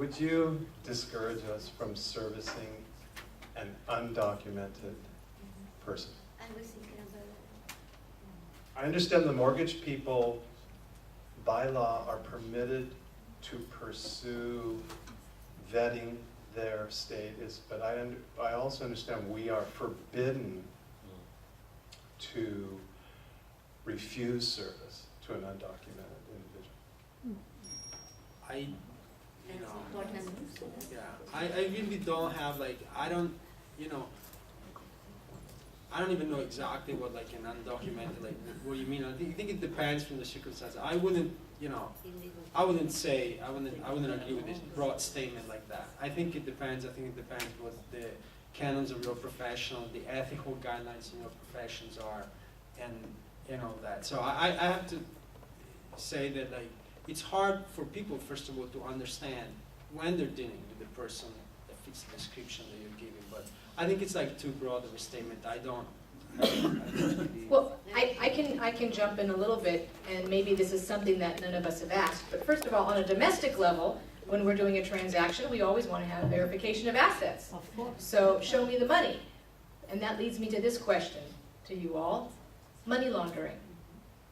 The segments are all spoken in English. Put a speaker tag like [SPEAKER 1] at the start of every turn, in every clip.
[SPEAKER 1] would you discourage us from servicing an undocumented person?
[SPEAKER 2] I was thinking about it.
[SPEAKER 1] I understand the mortgage people, by law, are permitted to pursue vetting their status, but I also understand we are forbidden to refuse service to an undocumented individual.
[SPEAKER 2] That's important.
[SPEAKER 3] Yeah, I really don't have like, I don't even know exactly what like an undocumented, like what you mean. I think it depends from the circumstances. I wouldn't agree with this broad statement like that. I think it depends what the canons of your profession, the ethical guidelines in your professions are, and that. So I have to say that like, it's hard for people, first of all, to understand when they're dealing with the person that fits the description that you're giving. But I think it's like too broad of a statement. I don't really.
[SPEAKER 4] Well, I can jump in a little bit, and maybe this is something that none of us have asked. But first of all, on a domestic level, when we're doing a transaction, we always want to have verification of assets.
[SPEAKER 2] Of course.
[SPEAKER 4] So show me the money. And that leads me to this question to you all. Money laundering.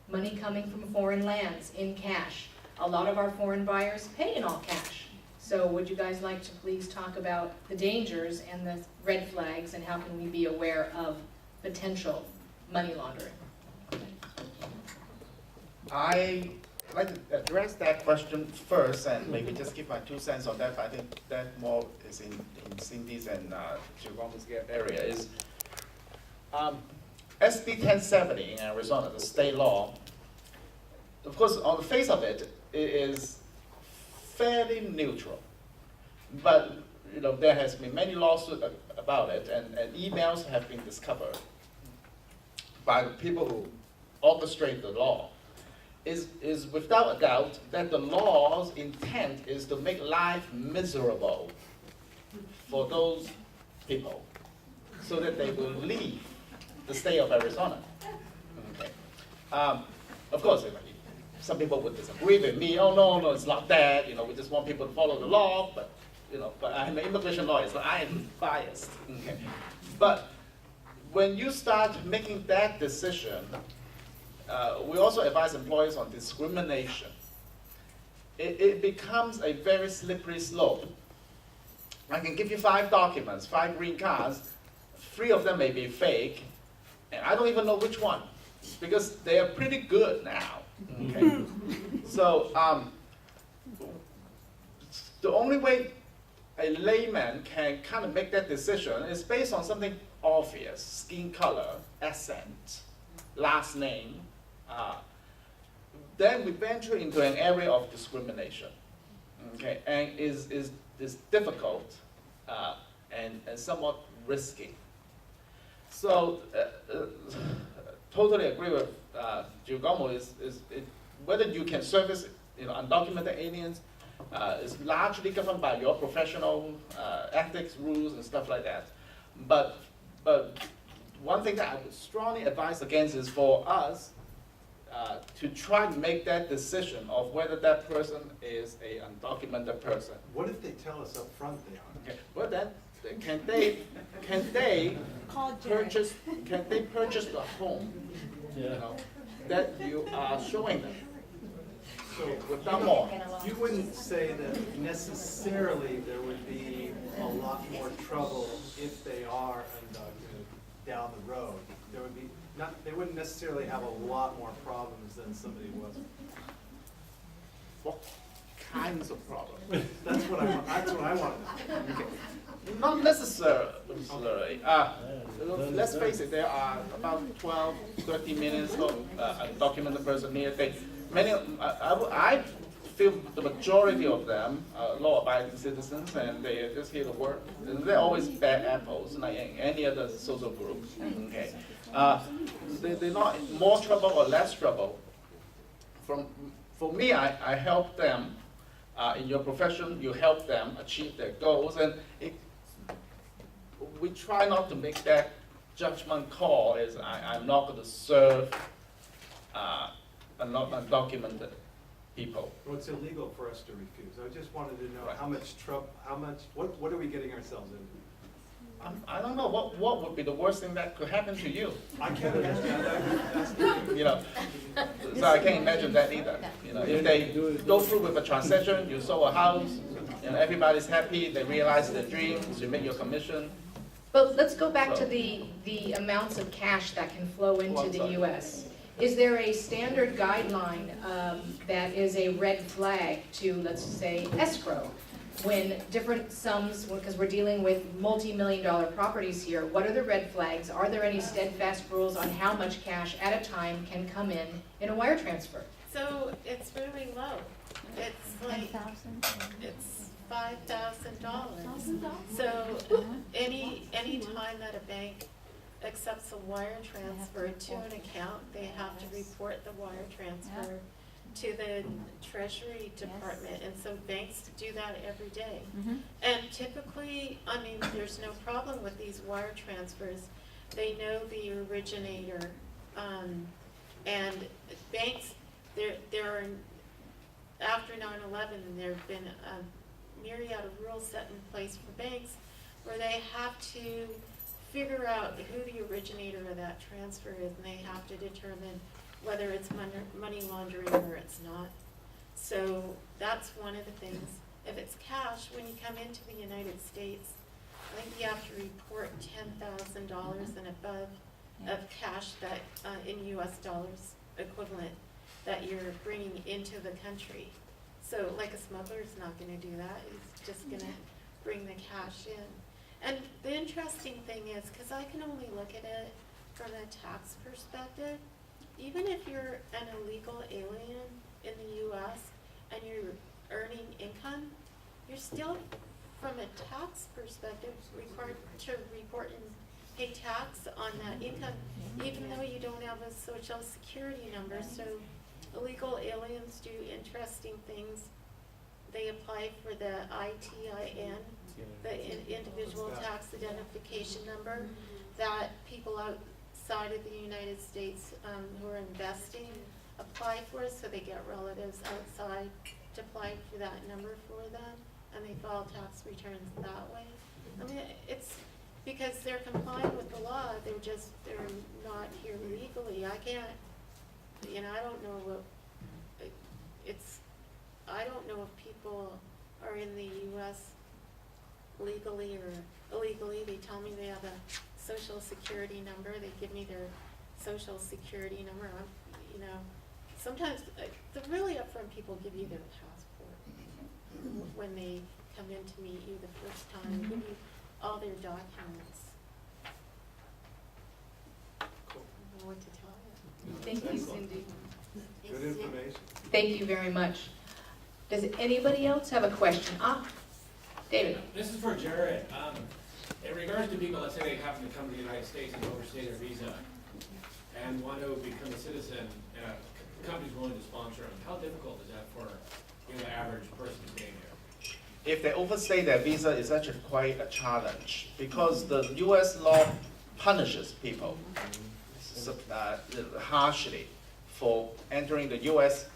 [SPEAKER 4] Money coming from foreign lands in cash. A lot of our foreign buyers pay in all cash. So would you guys like to please talk about the dangers and the red flags, and how can we be aware of potential money laundering?
[SPEAKER 5] I like to address that question first and maybe just give my 2 cents on that. I think that more is in Cindy's and Giacomo's area. Is SB 1070 in Arizona, the state law. Of course, on the face of it, it is fairly neutral. But there has been many lawsuits about it, and emails have been discovered by the people who orchestrate the law. Is without a doubt that the law's intent is to make life miserable for those people so that they will leave the state of Arizona. Okay. Of course, some people would disagree with me. Oh no, it's not that. We just want people to follow the law. But but I'm an immigration lawyer, so I am biased. Okay. But when you start making that decision, we also advise employers on discrimination. It becomes a very slippery slope. I can give you 5 documents, 5 green cards. 3 of them may be fake, and I don't even know which one, because they are pretty good now. Okay. So the only way a layman can kind of make that decision is based on something obvious: skin color, accent, last name. Then we venture into an area of discrimination. Okay, and is difficult and somewhat risky. So totally agree with Giacomo. Is whether you can service undocumented aliens is largely governed by your professional ethics rules and stuff like that. But one thing that I would strongly advise against is for us to try to make that decision of whether that person is a undocumented person.
[SPEAKER 1] What if they tell us up front they are?
[SPEAKER 5] Okay. Well then, can they purchase the home that you are showing them?
[SPEAKER 1] So
[SPEAKER 5] Without more.
[SPEAKER 1] you wouldn't say that necessarily there would be a lot more trouble if they are undocumented down the road. There would be they wouldn't necessarily have a lot more problems than somebody who wasn't.
[SPEAKER 5] What kinds of problems?
[SPEAKER 1] That's what I want to know.
[SPEAKER 5] Okay. Not necessarily. Let's face it, there are about 12, 13 million undocumented persons here. I feel the majority of them are law-abiding citizens, and they are just here to work. And they're always bad apples, like any other social group. Okay. They're not more trouble or less trouble. For me, I help them. In your profession, you help them achieve their goals, and we try not to make that judgment call as I'm not going to serve undocumented people.
[SPEAKER 1] Well, it's illegal for us to refuse. I just wanted to know
[SPEAKER 5] Right.
[SPEAKER 1] how much what are we getting ourselves into?
[SPEAKER 5] I don't know, what would be the worst thing that could happen to you?
[SPEAKER 1] I can't understand that. That's the-
[SPEAKER 5] You know, so I can't imagine that either. You know, if they go through with a transaction, you sold a house, you know, everybody's happy, they realize their dreams, you make your commission.
[SPEAKER 4] But let's go back to the amounts of cash that can flow into the
[SPEAKER 5] sorry.
[SPEAKER 4] US. Is there a standard guideline that is a red flag to, let's say, escrow? When different sums, because we're dealing with multi-million-dollar properties here, what are the red flags? Are there any steadfast rules on how much cash at a time can come in a wire transfer?
[SPEAKER 6] So it's really low. It's like, it's $5,000. So any time that a bank accepts a wire transfer to an account, they have to report the wire transfer to the Treasury Department, and so banks do that every day. And typically, I mean, there's no problem with these wire transfers. They know the originator, and banks, there are, after 9/11, there have been a myriad of rules set in place for banks where they have to figure out who the originator of that transfer is, and they have to determine whether it's money laundering or it's not. So that's one of the things. If it's cash, when you come into the United States, I think you have to report $10,000 and above of cash that, in US dollars equivalent, that you're bringing into the country. So like a smuggler's not gonna do that, he's just gonna bring the cash in. And the interesting thing is, because I can only look at it from a tax perspective, even if you're an illegal alien in the US and you're earning income, you're still, from a tax perspective, required to report and pay tax on that income, even though you don't have a social security number. So illegal aliens do interesting things. They apply for the ITIN, the individual tax identification number, that people outside of the United States who are investing apply for, so they get relatives outside to apply for that number for them, and they file tax returns that way. I mean, it's because they're complying with the law, they're not here legally. I can't, you know, I don't know what, I don't know if people are in the US legally or illegally. They tell me they have a social security number, they give me their social security number. You know, sometimes the really upfront people give you their passport when they come in to meet you the first time, give you all their documents.
[SPEAKER 1] Cool.
[SPEAKER 6] I don't know what to tell you.
[SPEAKER 4] Thank you, Cindy.
[SPEAKER 1] Good information.
[SPEAKER 4] Thank you very much. Does anybody else have a question? David.
[SPEAKER 7] This is for Jared. In regards to people, let's say they happen to come to the United States and overstay their visa and want to become a citizen, and a company's willing to sponsor them, how difficult is that for the average person staying here?
[SPEAKER 5] If they overstay their visa, it's actually quite a challenge because the US law punishes people harshly for entering the US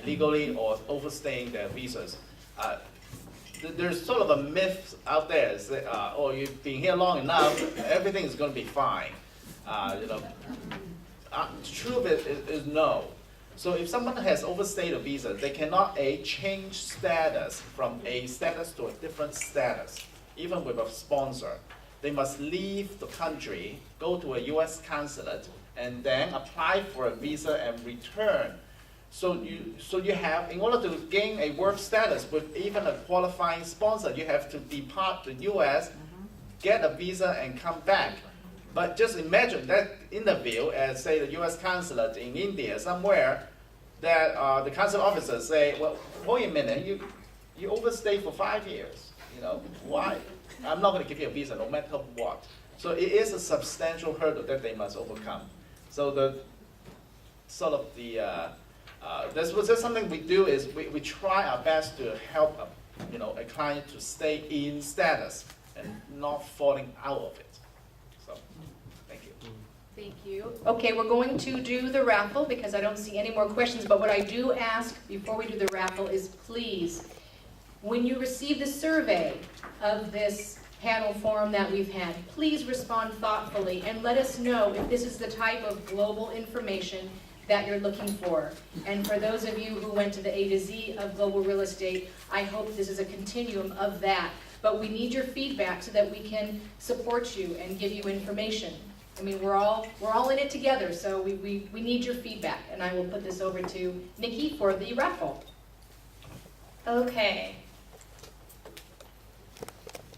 [SPEAKER 5] illegally or overstaying their visas. There's sort of a myth out there, is that, oh, you've been here long enough, everything is going to be fine. You know, the truth is no. So if someone has overstayed a visa, they cannot change status from a status to a different status, even with a sponsor. They must leave the country, go to a US consulate, and then apply for a visa and return. So you have, in order to gain a work status with even a qualifying sponsor, you have to depart the US, get a visa, and come back. But just imagine that interview at, say, the US consulate in India somewhere, that the consular officers say, well, wait a minute, you overstayed for 5 years. You know, why? I'm not going to give you a visa no matter what. So it is a substantial hurdle that they must overcome. So the sort of the that's something we do is we try our best to help a client to stay in status and not falling out of it. So thank you.
[SPEAKER 2] Thank you.
[SPEAKER 4] Okay, we're going to do the raffle because I don't see any more questions, but what I do ask before we do the raffle is please, when you receive the survey of this panel forum that we've had, please respond thoughtfully and let us know if this is the type of global information that you're looking for. And for those of you who went to the A to Z of global real estate, I hope this is a continuum of that. But we need your feedback so that we can support you and give you information. I mean, we're all in it together, so we need your feedback. And I will put this over to Nikki for the raffle.
[SPEAKER 8] Okay,